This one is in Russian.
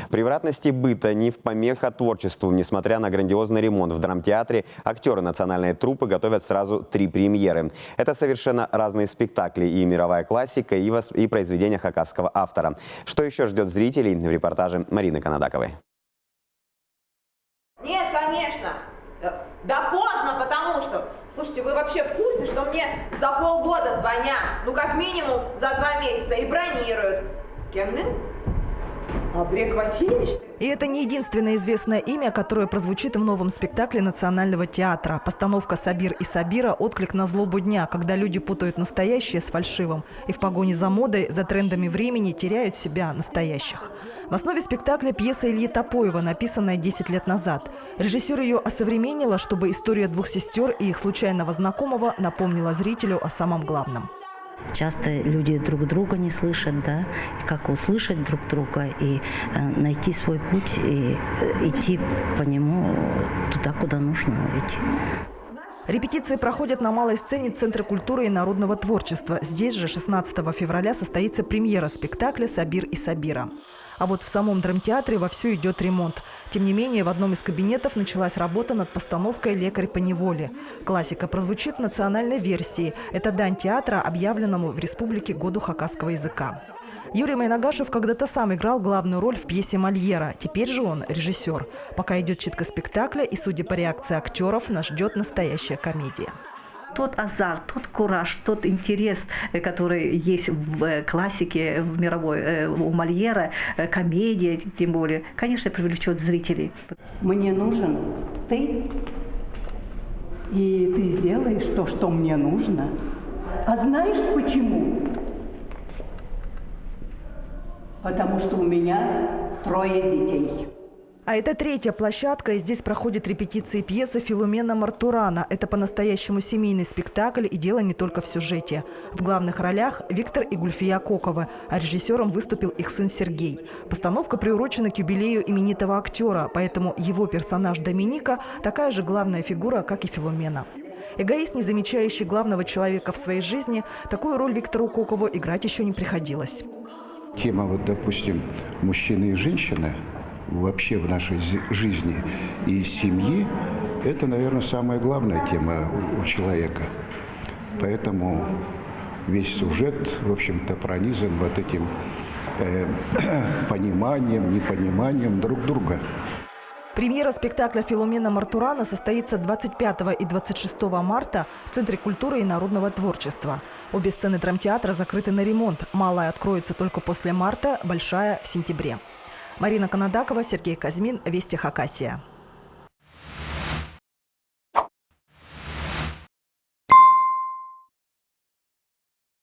Превратности быта не в помеха творчеству. Несмотря на грандиозный ремонт в драмтеатре, актеры национальной труппы готовят сразу 3 премьеры. Это совершенно разные спектакли: и мировая классика, и произведения хакасского автора. Что еще ждет зрителей, в репортаже Марины Канадаковой. Нет, конечно. Да поздно, потому что... Слушайте, вы вообще в курсе, что мне за полгода звонят? Ну, как минимум, за 2 месяца и бронируют. Кемнин? Абрек Васильевич? И это не единственное известное имя, которое прозвучит в новом спектакле Национального театра. Постановка «Сабир и Сабира» – отклик на злобу дня, когда люди путают настоящее с фальшивым. И в погоне за модой, за трендами времени теряют себя, настоящих. В основе спектакля пьеса Ильи Топоева, написанная 10 лет назад. Режиссер ее осовременила, чтобы история 2 сестер и их случайного знакомого напомнила зрителю о самом главном. Часто люди друг друга не слышат, да, и как услышать друг друга и найти свой путь и идти по нему туда, куда нужно идти. Репетиции проходят на малой сцене Центра культуры и народного творчества. Здесь же 16 февраля состоится премьера спектакля «Сабир и Сабира». А вот в самом драмтеатре вовсю идет ремонт. Тем не менее, в одном из кабинетов началась работа над постановкой «Лекарь по неволе». Классика прозвучит в национальной версии. Это дань театра, объявленному в республике году хакасского языка. Юрий Майнагашев когда-то сам играл главную роль в пьесе Мольера. Теперь же он режиссер. Пока идет читка спектакля, и, судя по реакции актеров, нас ждет настоящая комедия. Тот азарт, тот кураж, тот интерес, который есть в классике, в мировой, у Мольера, комедия, тем более, конечно, привлечет зрителей. Мне нужен ты, и ты сделаешь то, что мне нужно. А знаешь почему? Потому что у меня 3 детей. А это 3-я площадка, и здесь проходят репетиции пьесы Филумена Мартурана. Это по-настоящему семейный спектакль, и дело не только в сюжете. В главных ролях Виктор и Гульфия Коковы, а режиссером выступил их сын Сергей. Постановка приурочена к юбилею именитого актера, поэтому его персонаж Доминика такая же главная фигура, как и Филумена. Эгоист, не замечающий главного человека в своей жизни, такую роль Виктору Кокову играть еще не приходилось. Тема, вот, допустим, мужчины и женщины вообще в нашей жизни и семьи – это, наверное, самая главная тема у человека. Поэтому весь сюжет, в общем-то, пронизан вот этим пониманием, непониманием друг друга. Премьера спектакля Филумена Мартурана состоится 25 и 26 марта в Центре культуры и народного творчества. Обе сцены драмтеатра закрыты на ремонт. Малая откроется только после марта, большая – в сентябре. Марина Канадакова, Сергей Казьмин, Вести Хакасия.